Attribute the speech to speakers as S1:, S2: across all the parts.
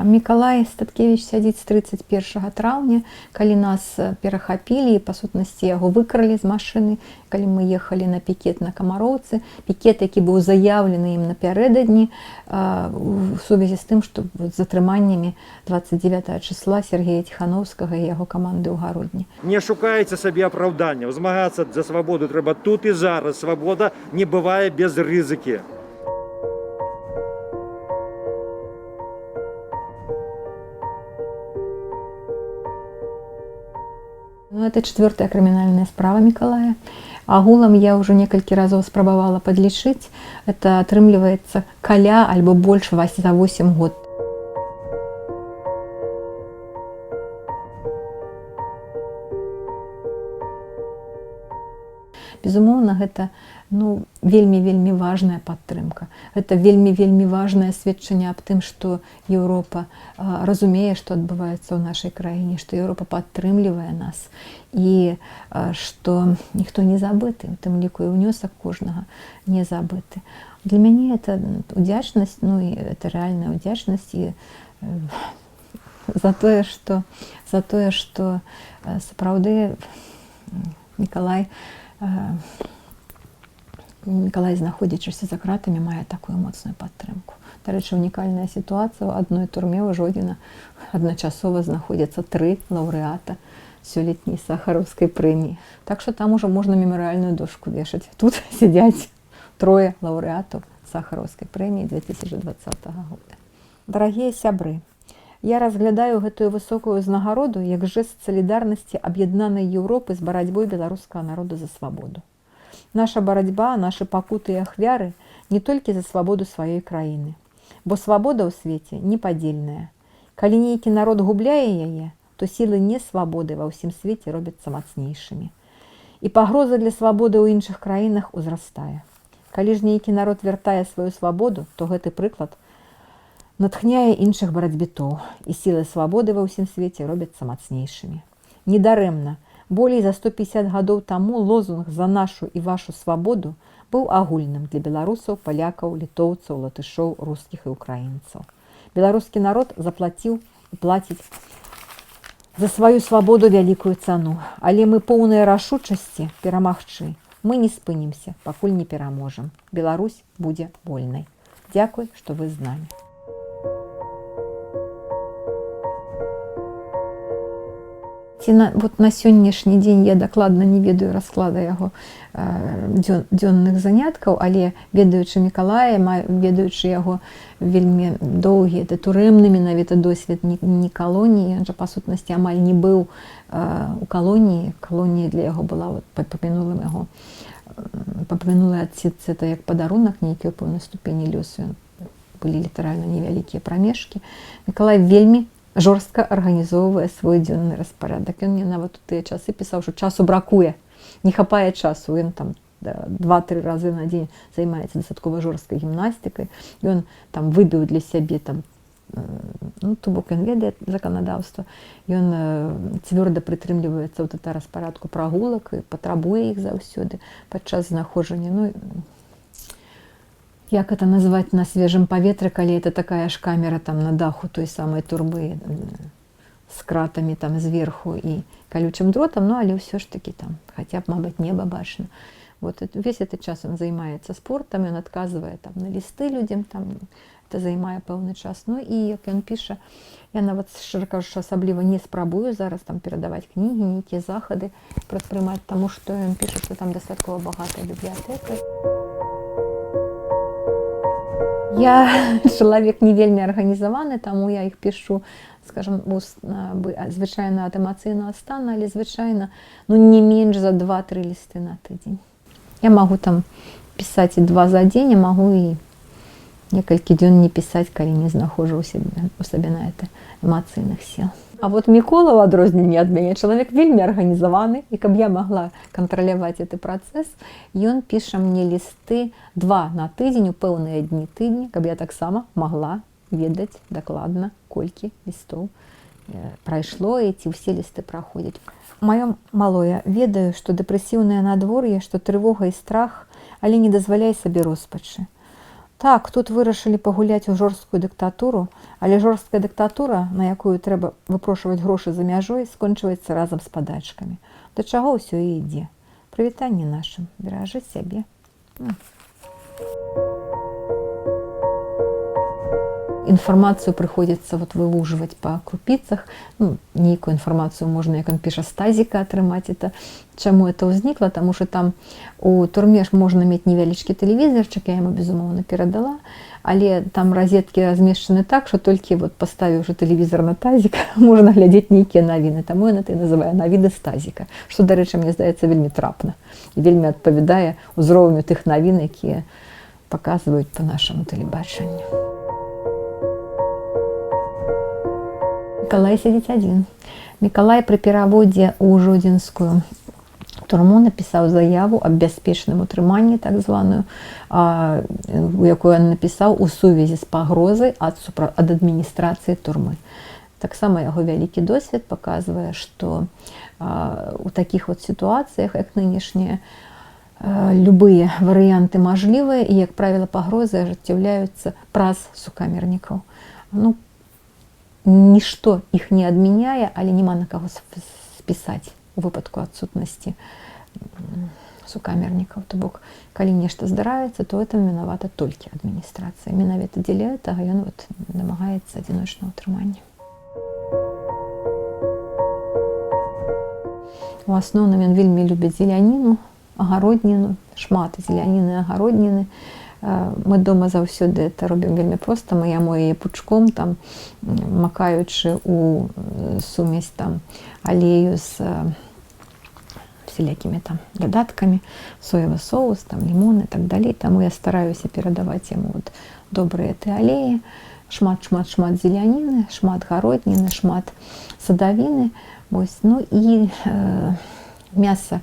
S1: Мікалай Статкевіч сядзіць з 31 траўня, калі нас перахапілі і, па сутнасці, яго выкралі з машыны, калі мы ехалі на пікет на Камароўцы. Пікет, які быў заяўлены ім напярэдадні у сувязі з тым, што з затрыманнямі 29 числа Сергея Ціхановскага і яго каманды ў Гародні.
S2: Не шукайце сабе апраўдання. Змагацца за свабоду трэба тут і зараз. Свабода не бывае без рызыкі.
S1: Ну, это 4-я крымінальная справа Мікалая. Агулам я ўжо некалькі разоў спрабавала падлічыць. Это атрымліваецца каля альбо больш за 8 год. Безумоўна, гэта вельмі важная падтрымка. Гэта вельмі важнае сведчанне аб тым, што Еўропа разумее, што адбываецца ў нашай краіне, што Еўропа падтрымлівае нас і што ніхто не забыты, у тым ліку і ўнёсак кожнага не забыты. Для мяне это удзячнасць, і это рэальная ўдзячнасць і за тое, што сапраўды Мікалай, знаходзячыся за кратамі, мае такую моцную падтрымку. Дарэчы, унікальная сітуацыя. У адной турме ў Жодзіна адначасова знаходзяцца 3 лаўрэата сёлетняй сахараўскай прэміі. Так што там ужо можна мемарыяльную дошку вешаць. Тут сядзяць 3 лаўрэатаў сахараўскай прэміі 2020 года. Дарагія сябры, я разглядаю гэтую высокую ўзнагароду як жэст салідарнасці аб'яднанай Еўропы з барацьбой беларускага народа за свабоду. Наша барацьба, нашы пакуты і ахвяры не толькі за свабоду сваёй краіны. Бо свабода ў свеце непадзельная. Калі нейкі народ губляе яе, то сілы несвабоды ва ўсім свеце робяцца мацнейшымі. І пагроза для свабоды ў іншых краінах узрастае. Калі ж нейкі народ вяртае сваю свабоду, то гэты прыклад натхняе іншых барацьбітоў, і сілы свабоды ва ўсім свеце робяцца мацнейшымі. Недарэмна, болей за 150 гадоў таму лозунг «За нашу і вашу свабоду» быў агульным для беларусаў, палякаў, літоўцаў, латышоў, рускіх і украінцаў. Беларускі народ заплаціў і плаціць за сваю свабоду вялікую цану, але мы поўныя рашучасці перамагчы. Мы не спынімся, пакуль не пераможам. Беларусь будзе вольнай. Дзякуй, што вы з намі. На сённяшні дзень я дакладна не ведаю расклада яго дзённых заняткаў, але ведаючы Мікалая, ведаючы яго вельмі доўгі, турэмны менавіта досвед не калоніі, ён жа па сутнасці амаль не быў у калоніі. Калонія для яго была папамінулай адсетцы, это як падарунак нейкі ў пэўнай ступені лёсу. Былі літаральна невялікія прамежкі. Мікалай вельмі жорстка арганізоўвае свой дзённы распарадак. Ён мне нават у тыя часы пісаў, што часу бракуе, не хапае часу. Ён там 2-3 разы на дзень займаецца дастаткова жорсткай гімнастыкай. Ён там выбіў для сябе то бок ён ведае заканадаўства. Ён цвёрда прытрымліваецца ў распарадку прагулак і патрабуе іх заўсёды падчас знаходжання. Як это назваць на свежым паветры, калі это такая ж камера там на даху той самай турбы з кратамі там зверху і калючым дротам, але ўсё ж такі там хаця б, мабыць, неба бачна. Весь этот час ён займаецца спортам, ён адказвае там на лісты людзям, там это займае пэўны час. І як ён піша, я нават, шчыра кажучы, асабліва не спрабую зараз там перадаваць кнігі, нейкія захады прадпрымаць, таму што ён піша, што там дастаткова багатая бібліятэка. Я чалавек не вельмі арганізаваны, таму я іх пішу, скажам, звычайна ад эмацыйнага стану, але звычайна не менш за 2-3 лісты на тыдзень. Я магу там пісаць і 2 за дзень, а магу і некалькі дзён не пісаць, калі не знаходжу у сабе на это эмацыйных сіл. А Мікола, ў адрозненне ад мяне, чалавек вельмі арганізаваны, і каб я магла кантраляваць гэты працэс, ён піша мне лісты 2 на тыдзень, у пэўныя дні тыдні, каб я таксама магла ведаць дакладна, колькі лістоў прайшло і ці ўсе лісты праходзяць. Маё малое, ведаю, што дэпрэсіўнае надвор'е, што трывога і страх, але не дазваляй сабе роспачы. Так, тут вирішили погуляти у жорстку диктатуру, але жорстка диктатура, на яку треба випрошувати гроші за мяжою, скончується разом з подачками. До чого все і йде. Привітання нашим. Бережи себе. Информацию приходится вот вылуживать по крупицах. Ну, некую информацию можно, як он пише, з тазіка атрымаць. Это, чаму это ўзнікла? Тому що там у турме можна мець невялічкі тэлевізарчык, я яму, безумоўна, перадала, але там розеткі размешчаны так, што толькі вот паставіўшы тэлевізор на тазік, можна глядзець нейкія навіны. Таму яна это і называе навіны з тазіка. Што, дарэчы, мне здаецца, вельмі трапна. І вельмі адпавядае ўзроўню тых навін, якія паказваюць па нашаму тэлебачанню. Миколай сидит один. Миколай при переводе у Жодинскую турму написал заяву об бяспечным утрыманні, так званую, у якой он написал у сувязі з пагрозай ад адміністрацыі турмы. Таксама яго вялікі досвед паказвае, што у такіх вот сітуацыях, як нынешнія, любыя варыянты мажлівыя і, як правіла, пагрозы ажыццяўляюцца праз сукамернікаў. Ну, нішто іх не адмяняе, але няма на каго спісаць у выпадку адсутнасці сукамернікаў. То бок, калі нешта здараецца, то это вінавата толькі адміністрацыя. Менавіта дзеля гэтага ён вот дамагаецца адзіночнага ўтрымання. У асноўным ён вельмі любіць зеляніну, агародніну, шмат зеляніны, агародніны. Мы дома заўсёды это робім вельмі проста. Мы яму яе пучком, там, макаючы у сумесь там, алею з всялякімі там дадаткамі, соевый соус, там, лимон і так далей. Таму я стараюся перадаваць яму вот добрыя ты алеі, шмат зеляніны, шмат гародніны, шмат садавіны. Вось. Ну і мяса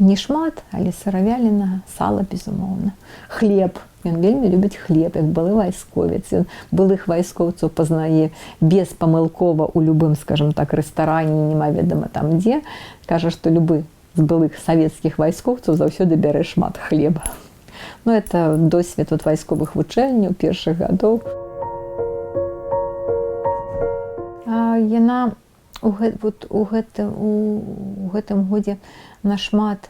S1: не шмат, але сыравяленага, сала, безумоўна. Хлеб. Ён вельмі любіць хлеб, як былы вайсковец. Ён былых вайскоўцаў пазнае беспамылкова у любым, скажем так, рэстаране, немаведама там дзе. Кажа, што любы з былых савецкіх вайскоўцаў заўсёды бярэ шмат хлеба. Ну, это досвед от вайсковых вучэльняў першых гадоў. Яна у гэтым годзе нашмат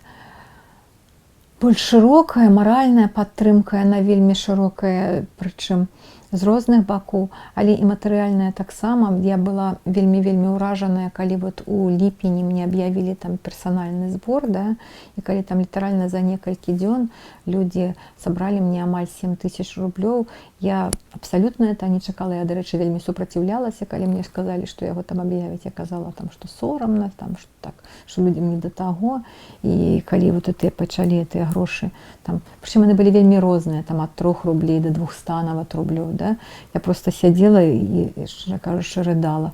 S1: больш шырокая, маральная падтрымка, яна вельмі шырокая, прычым з розных бакоў, але і матэрыяльная таксама. Я была вельмі ўражаная, калі вот у ліпені мне аб'явілі там персанальны збор, да, і калі там літаральна за некалькі дзён людзі сабралі мне амаль 7 000 рублёў. Я абсалютна это не чакала. Я, дарэчы, вельмі супраціўлялася, калі мне сказалі, што яго там аб'явяць. Я казала, там, што сорамна, там, што так, што людзям не да таго. І калі вот это пачалі гэтыя грошы, там, прычым яны былі вельмі розныя, там, ад 3 рублей до 200 нават рублёў, да? Я просто сядзела і, шчыра кажучы, рыдала.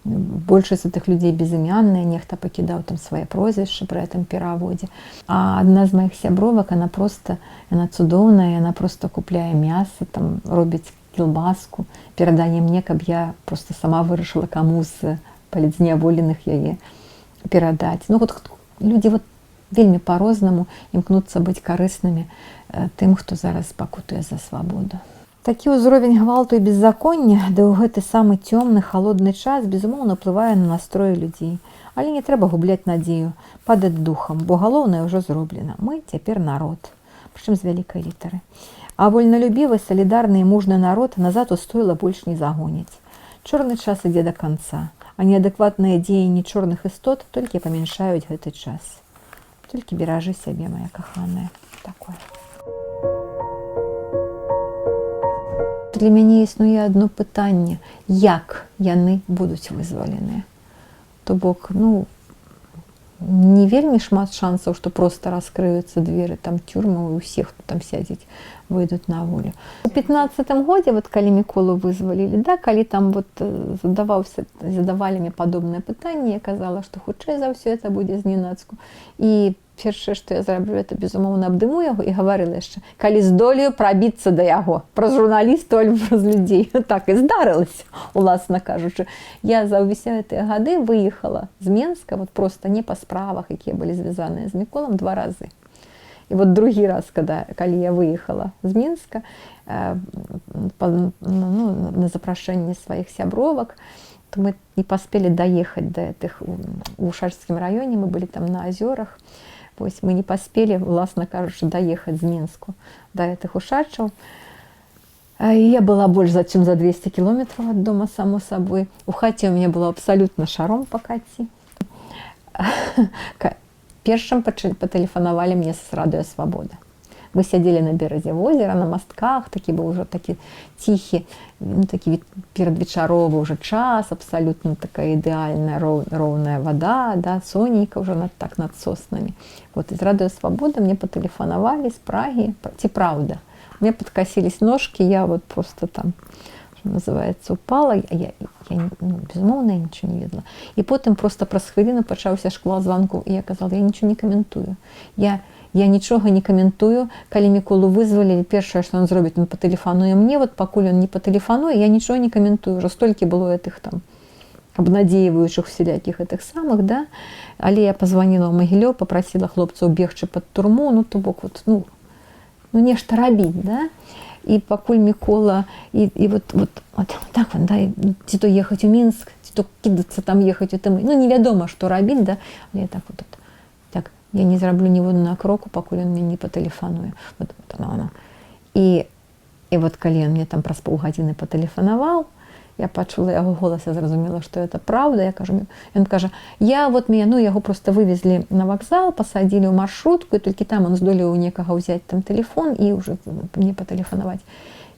S1: Большасць гэтых людзей безымянныя, нехта пакідаў там свае прозвішчы пры гэтым пераводзе. А адна з маіх сябровак, яна цудоўная, яна просто купляе мяса, там, робіць кілбаску, перадае мне, каб я просто сама вырашыла, каму з палізняволеных яе перадаць. Ну, вот людзі вот вельмі па-рознаму імкнуцца быць карыснымі тым, хто зараз пакутуе за свабоду. Такі ўзровень гвалту і беззаконня, да ў гэты самы цёмны, халодны час, безумоўна, ўплывае на настроі людзей. Але не трэба губляць надзею, падаць духам, бо галоўнае ўжо зроблена. Мы цяпер народ, прычым з вялікай літары. А вольналюбівы, салідарны і мужны народ назад у стойла больш не загоніць. Чорны час ідзе да канца, а неадэкватныя дзеянні чорных істот толькі памяншаюць гэты час. Толькі беражы сябе, моя каханая. Такое. Для мяне існуе адно пытанне, як яны будуць вызваленыя. То бок, ну, не вельмі шмат шансаў, што проста раскрыюцца дзверы там тюрмы, і ўсе, хто там сядзіць, выйдуць на волю. У 15-м годзе, вот, калі Міколу вызвалілі, да, калі там вот, задавалі мне падобнае пытанне, я казала, што хутчэй за ўсё это будзе зненацку. І першае, што я зраблю, это, безумоўна, абдыму яго і гаварыла яшчэ, калі здолею прабіцца да яго, праз журналістаў альбо праз людзей. Так і здарылася, уласна кажучы. Я за ўсе гэтыя гады выехала з Менска, вот просто не па справах, якія былі звязаныя з Міколам, 2 разы. И вот другий раз, калі я выехала з Мінска на запрашэнне сваіх сябровак, то мы не паспелі даехаць да гэтых у Ушачскім раёне, мы былі там на азёрах. Вось мы не паспелі, уласна кажучы, даехаць з Мінску да гэтых Ушачаў. Я была больш чым за 200 кілометраў ад дома, само сабой. У хаце у мяне было абсалютна шаром па каці. Першым патэлефанавалі мне з радыё «Свабода». Мы сядзелі на беразе возера, на мастках, такі быў ужо такі ціхі, такі перадвечаровы ўжо час, абсалютна такая ідэальная роўная вада, да, сонейка ўжо так над соснамі. Вот з радыё «Свабода» мне патэлефанавалі з Прагі, ці праўда. Мне подкосились ножки, я вот просто там, что называется, упала, безумоўна, я ничего не видела. И потом просто праз хвилину пачаўся шквал звонков, и я казала, я ничего не комментую. Я нічога не каментую, калі Міколу вызвалі, першае, што ён зробіць, ён патэлефануе мне, вот пакуль ён не патэлефануе, я нічога не каментую, ўжо столькі было гэтых там абнадзейваючых всялякіх гэтых самых, да, але я позвонила ў Магілёў, попросила хлопцаў бегчы пад турму, ну, то бок, вот, ну, нешта рабіць, да, і пакуль Мікола, і вот так, да, ці то ехаць у Мінск, ці то кідацца там ехаць у тым, ну, невядома, што рабіць, да, але так вот, так, я не зраблю ніводнага кроку, пакуль ён мне не патэлефануе. Вот, і вот калі ён мне там праз паўгадзіны патэлефанаваў, я пачула яго голас, я зразумела, што это праўда. Я кажу, ён кажа, яго просто вывезлі на вакзал, пасадзілі ў маршрутку, і толькі там он здолеў у некага ўзяць там тэлефон і ўжо мне патэлефанаваць.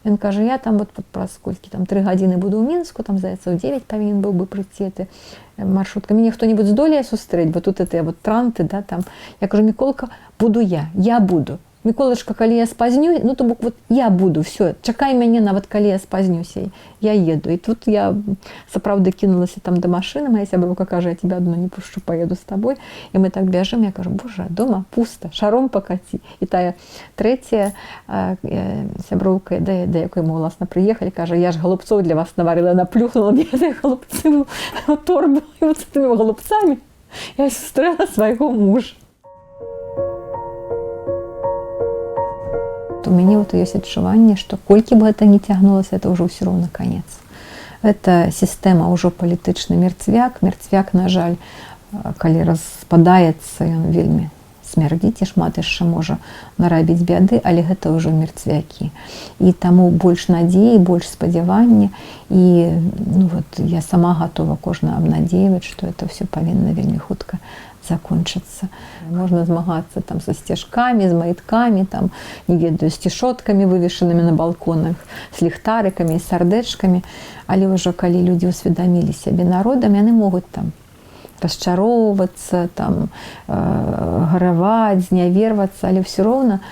S1: Ён кажа, я там вот праз колькі там 3 гадзіны буду ў Мінску, там, здаецца, ў 9 павінен быў бы прыйти этой маршруткой. Мяне хто-нибудь здолее сустрэць, бо тут этыя вот транты, да, там. Я кажу, Міколка, буду я буду. Міколачка, калі я спазню, ну, то бок, вот я буду, все, чакай мяне, нават калі я спазнюся, я еду. І тут я, сапраўды, кінулася там да машыны, моя сяброўка кажа, я тебя одну не пушчу, поеду з табой. І мы так бяжым, я кажу, боже, дома пусто, шаром пакаці. І тая трэцяя сяброўка, да якой мы, уласна, прыехалі, кажа, я ж голубцоў для вас наварила, наплюхнула мне голубцы у торбу, і вот з тымі голубцамі я сустрэла свайго мужа. У мяне вот ёсць адчуванне, што колькі бы гэта не цягнулася, это ўжо ўсё роўна канец. Гэта сістэма ўжо палітычны мерцвяк. Мерцвяк, на жаль, калі распадаецца, ён вельмі смярдзіць і шмат яшчэ можа нарабіць бяды, але гэта ўжо мерцвякі. І таму больш надзеі, больш спадзявання. І ну, вот, я сама гатова кожна абнадзейваць, што это ўсё павінна вельмі хутка закончыцца. Можна змагацца там са сцяжкамі, з маіткамі, там, не ведаю, з цішоткамі, вывешанымі на балконах, з ліхтарыкамі і сардэчкамі, але ўжо калі людзі ўсведамілі сябе народам, яны могуць там расчароўвацца, там, гараваць, знявервацца, але ўсё роўна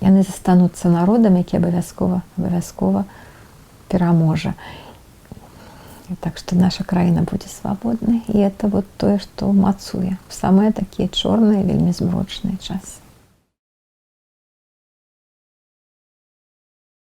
S1: яны застануцца народам, які абавязкова пераможа. Так что наша краіна будзе свабоднай, і это вот тое, што мацуе в самыя такія чорныя, вельмі змрочныя часы.